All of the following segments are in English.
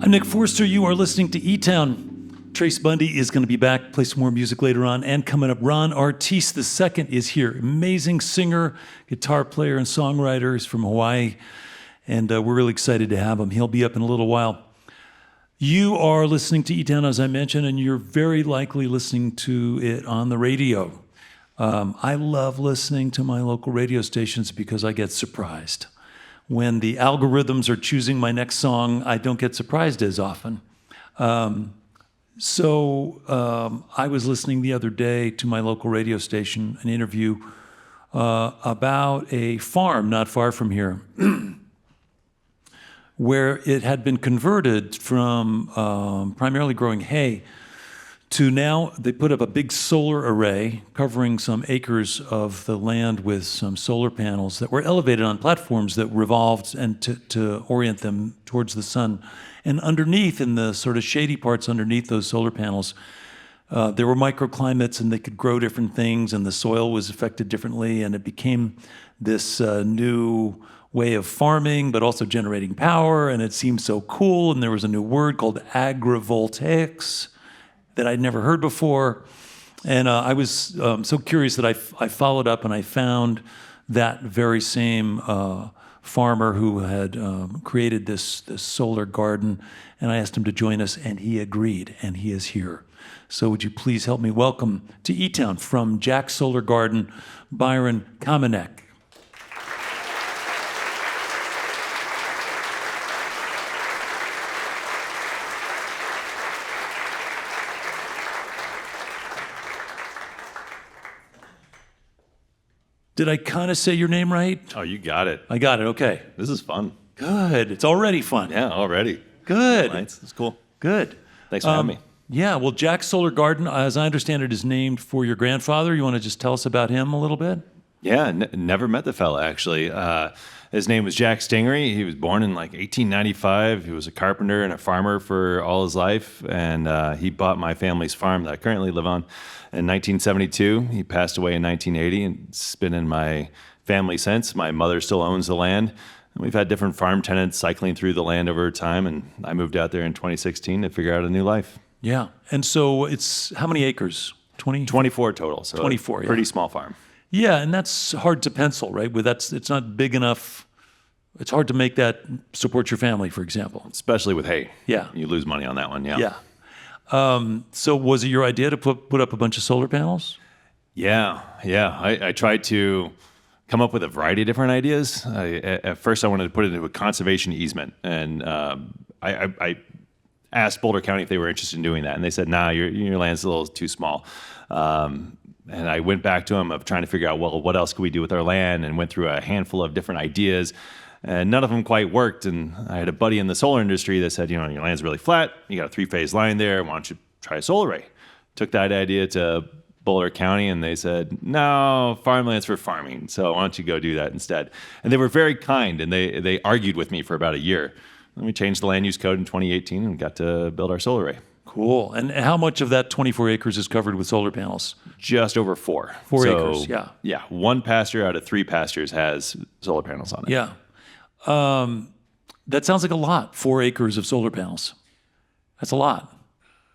I'm Nick Forster. You are listening to eTown. Trace Bundy is going to be back, play some more music later on. And coming up, Ron Artis II is here. Amazing singer, guitar player, and songwriter. He's from Hawaii. And we're really excited to have him. He'll be up in a little while. You are listening to eTown, as I mentioned, and you're very likely listening to it on the radio. I love listening to my local radio stations because I get surprised. When the algorithms are choosing my next song, I don't get surprised as often. So I was listening the other day to my local radio station, an interview about a farm not far from here, where it had been converted from primarily growing hay to now they put up a big solar array covering some acres of the land with some solar panels that were elevated on platforms that revolved and to orient them towards the sun. And underneath, in the sort of shady parts underneath those solar panels, there were microclimates and they could grow different things and the soil was affected differently, and it became this new way of farming, but also generating power, and it seemed so cool. And there was a new word called agrivoltaics that I'd never heard before. And I was so curious that I followed up and I found that very same farmer who had created this solar garden, and I asked him to join us, and he agreed, and he is here. So would you please help me welcome to eTown from Jack's Solar Garden, Byron Kominek. Did I kind of say your name right? Oh, you got it. I got it, okay. This is fun. Good. It's already fun. Yeah, already. Good. It's cool. Good. Thanks for having me. Yeah, well, Jack's Solar Garden, as I understand it, is named for your grandfather. You want to just tell us about him a little bit? Yeah, never met the fella, actually. His name was Jack Stingery. He was born in like 1895. He was a carpenter and a farmer for all his life, and he bought my family's farm that I currently live on in 1972. He passed away in 1980, and it's been in my family since. My mother still owns the land. And we've had different farm tenants cycling through the land over time, and I moved out there in 2016 to figure out a new life. Yeah, and so it's how many acres? 24 total, so 24, pretty small farm. Yeah, and that's hard to pencil, right? It's not big enough. It's hard to make that support your family, for example. Especially with hay. Yeah. You lose money on that one, yeah. Yeah. So was it your idea to put up a bunch of solar panels? Yeah. I tried to come up with a variety of different ideas. At first, I wanted to put it into a conservation easement, and I asked Boulder County if they were interested in doing that, and they said, "Nah, your land's a little too small." And I went back to them of trying to figure out, well, what else could we do with our land, and went through a handful of different ideas, and none of them quite worked. And I had a buddy in the solar industry that said, your land's really flat, you got a 3-phase line there, why don't you try a solar array? Took that idea to Boulder County, and they said, no, farmland's for farming, so why don't you go do that instead? And they were very kind, and they argued with me for about a year. And we changed the land use code in 2018 and got to build our solar array. Cool. And how much of that 24 acres is covered with solar panels? Just over 4. 4 acres, yeah. Yeah, 1 pasture out of 3 pastures has solar panels on it. Yeah. That sounds like a lot, 4 acres of solar panels. That's a lot.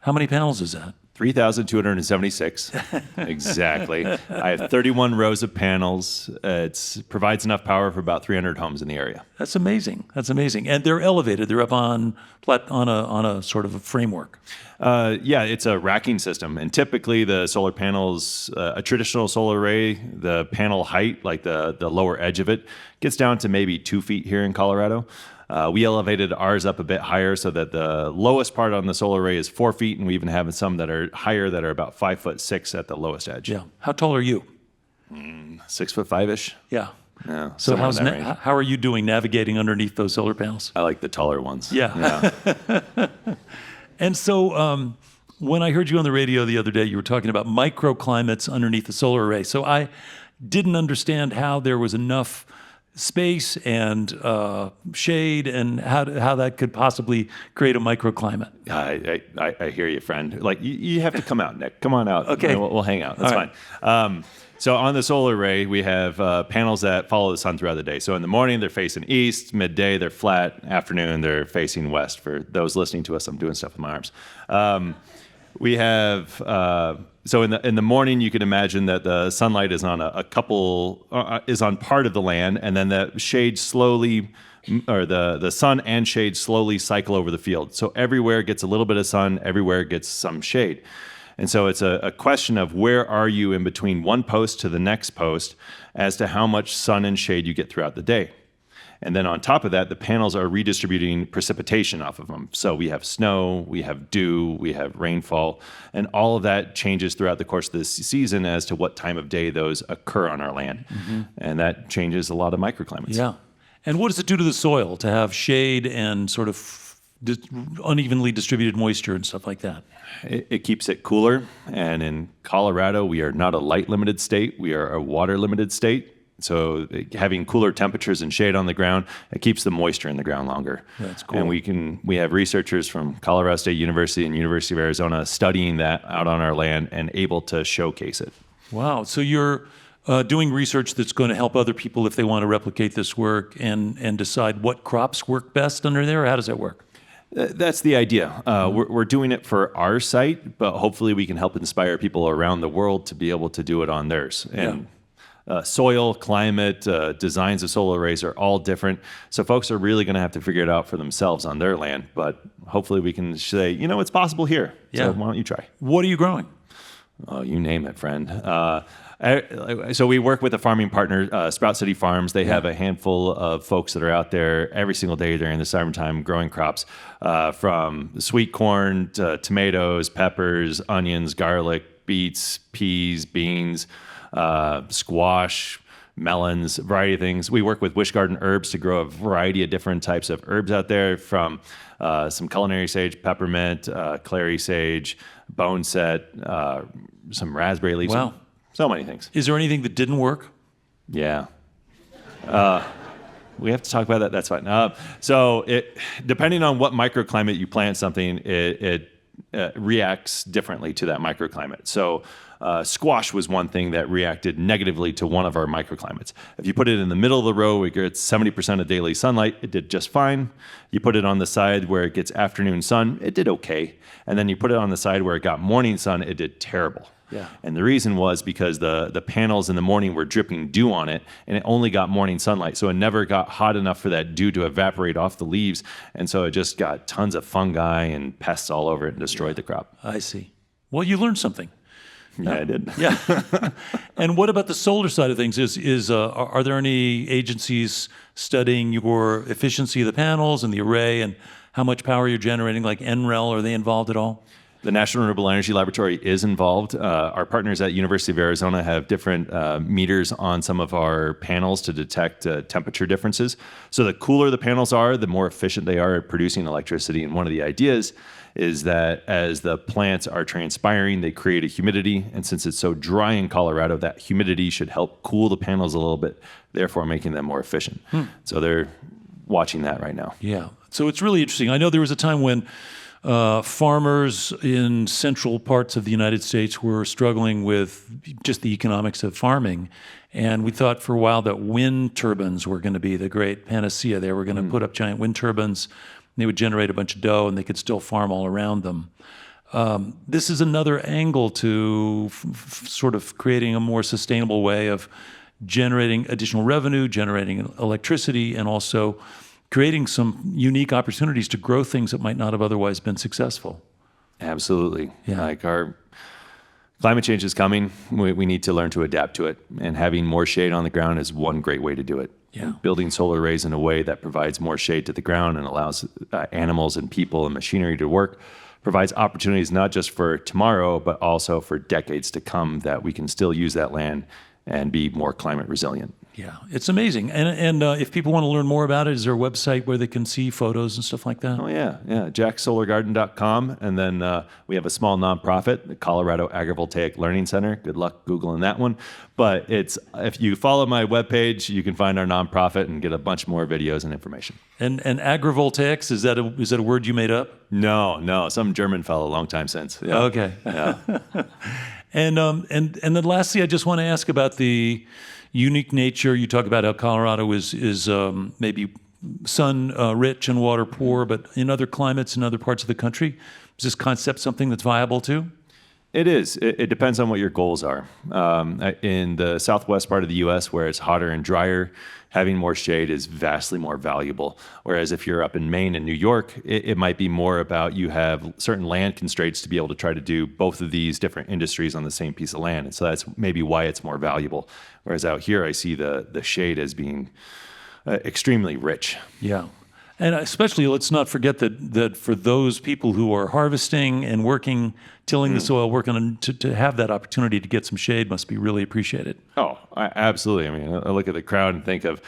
How many panels is that? 3,276, exactly. I have 31 rows of panels. It provides enough power for about 300 homes in the area. That's amazing. That's amazing. And they're elevated. They're up on a sort of a framework. Yeah, it's a racking system. And typically the solar panels, a traditional solar array, the panel height, like the lower edge of it, gets down to maybe 2 feet here in Colorado. We elevated ours up a bit higher so that the lowest part on the solar array is 4 feet, and we even have some that are higher that are about 5'6" at the lowest edge. Yeah. How tall are you? 6'5"-ish. Yeah. Yeah. So how are you doing navigating underneath those solar panels? I like the taller ones. Yeah. And so when I heard you on the radio the other day, you were talking about microclimates underneath the solar array. So I didn't understand how there was enough space and shade and how that could possibly create a microclimate. I hear you, friend. Like you have to come out, Nick. Come on out. Okay. We'll hang out. That's All fine. So on the solar array, we have panels that follow the sun throughout the day. So in the morning, they're facing east. Midday, they're flat. Afternoon, they're facing west. For those listening to us, I'm doing stuff with my arms. We have so in the morning, you can imagine that the sunlight is on is on part of the land, and then the shade slowly, or the sun and shade slowly cycle over the field. So everywhere gets a little bit of sun, everywhere gets some shade. And so it's a question of where are you in between one post to the next post as to how much sun and shade you get throughout the day. And then on top of that, the panels are redistributing precipitation off of them. So we have snow, we have dew, we have rainfall, and all of that changes throughout the course of this season as to what time of day those occur on our land. Mm-hmm. And that changes a lot of microclimates. Yeah. And what does it do to the soil to have shade and sort of unevenly distributed moisture and stuff like that? It keeps it cooler. And in Colorado, we are not a light limited state. We are a water limited state. So having cooler temperatures and shade on the ground, it keeps the moisture in the ground longer. That's cool. And we have researchers from Colorado State University and University of Arizona studying that out on our land and able to showcase it. Wow. So you're doing research that's going to help other people if they want to replicate this work and decide what crops work best under there? Or how does that work? That's the idea. We're doing it for our site, but hopefully we can help inspire people around the world to be able to do it on theirs. And soil, climate, designs of solar arrays are all different. So folks are really going to have to figure it out for themselves on their land. But hopefully we can say, it's possible here. Yeah. So why don't you try? What are you growing? Oh, you name it, friend. So we work with a farming partner, Sprout City Farms. They have a handful of folks that are out there every single day during the summertime growing crops, from sweet corn to tomatoes, peppers, onions, garlic, beets, peas, beans, squash, melons, a variety of things. We work with Wish Garden Herbs to grow a variety of different types of herbs out there, from some culinary sage, peppermint, clary sage, boneset, some raspberry leaves. Wow. So many things. Is there anything that didn't work? Yeah. We have to talk about that. That's fine. So depending on what microclimate you plant something, it reacts differently to that microclimate. So squash was one thing that reacted negatively to one of our microclimates. If you put it in the middle of the row where it gets 70% of daily sunlight, it did just fine. You put it on the side where it gets afternoon sun, it did okay. And then you put it on the side where it got morning sun, it did terrible. Yeah. And the reason was because the panels in the morning were dripping dew on it, and it only got morning sunlight. So it never got hot enough for that dew to evaporate off the leaves. And so it just got tons of fungi and pests all over it and destroyed the crop. I see. Well, you learned something. Yeah, I did. Yeah. And what about the solar side of things? Are there any agencies studying your efficiency of the panels and the array and how much power you're generating, like NREL? Are they involved at all? The National Renewable Energy Laboratory is involved. Our partners at University of Arizona have different meters on some of our panels to detect temperature differences. So the cooler the panels are, the more efficient they are at producing electricity. And one of the ideas is that as the plants are transpiring, they create a humidity. And since it's so dry in Colorado, that humidity should help cool the panels a little bit, therefore making them more efficient. So they're watching that right now. Yeah. So it's really interesting. I know there was a time when farmers in central parts of the United States were struggling with just the economics of farming. And we thought for a while that wind turbines were going to be the great panacea. They were going to put up giant wind turbines. They would generate a bunch of dough, and they could still farm all around them. This is another angle to sort of creating a more sustainable way of generating additional revenue, generating electricity, and also creating some unique opportunities to grow things that might not have otherwise been successful. Absolutely. Yeah. Like our climate change is coming. We need to learn to adapt to it. And having more shade on the ground is one great way to do it. Yeah. Building solar arrays in a way that provides more shade to the ground and allows animals and people and machinery to work provides opportunities not just for tomorrow, but also for decades to come that we can still use that land and be more climate resilient. Yeah, it's amazing. And if people want to learn more about it, is there a website where they can see photos and stuff like that? Oh, yeah. jacksolargarden.com. And then we have a small nonprofit, the Colorado Agrivoltaic Learning Center. Good luck Googling that one. But if you follow my webpage, you can find our nonprofit and get a bunch more videos and information. And agrivoltaics, is that a word you made up? No. Some German fellow a long time since. Yeah. Okay. Yeah. And then lastly, I just want to ask about the unique nature. You talk about how Colorado is maybe sun rich and water poor, but in other climates in other parts of the country, is this concept something that's viable too? It is. It depends on what your goals are. In the southwest part of the U.S., where it's hotter and drier, having more shade is vastly more valuable. Whereas if you're up in Maine and New York, it might be more about you have certain land constraints to be able to try to do both of these different industries on the same piece of land. And so that's maybe why it's more valuable. Whereas out here, I see the shade as being extremely rich. Yeah. And especially, let's not forget that for those people who are harvesting and working, tilling the soil, working to have that opportunity to get some shade must be really appreciated. Oh, absolutely. I mean, I look at the crowd and think of,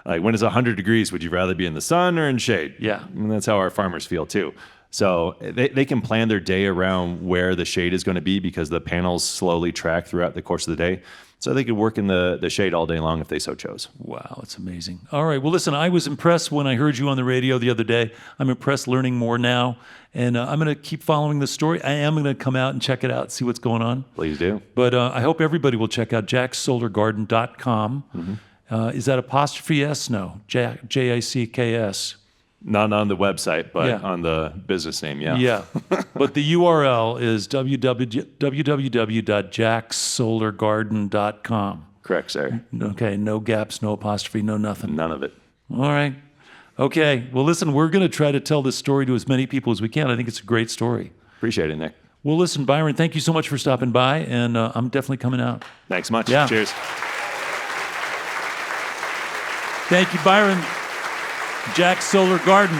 like, when it's 100 degrees, would you rather be in the sun or in shade? Yeah. And that's how our farmers feel too. So they can plan their day around where the shade is going to be because the panels slowly track throughout the course of the day. So they could work in the shade all day long if they so chose. Wow, that's amazing. All right. Well, listen, I was impressed when I heard you on the radio the other day. I'm impressed learning more now. And I'm going to keep following the story. I am going to come out and check it out, see what's going on. Please do. But I hope everybody will check out jacksolargarden.com. Mm-hmm. Is that apostrophe S? No. Jacks. Not on the website, but Yeah. on the business name, yeah. Yeah. But the URL is www.jacksolargarden.com. Correct, sir. Okay, no gaps, no apostrophe, no nothing. None of it. All right. Okay. Well, listen, we're going to try to tell this story to as many people as we can. I think it's a great story. Appreciate it, Nick. Well, listen, Byron, thank you so much for stopping by, and I'm definitely coming out. Thanks much. Yeah. Cheers. Thank you, Byron. Jack's Solar Garden.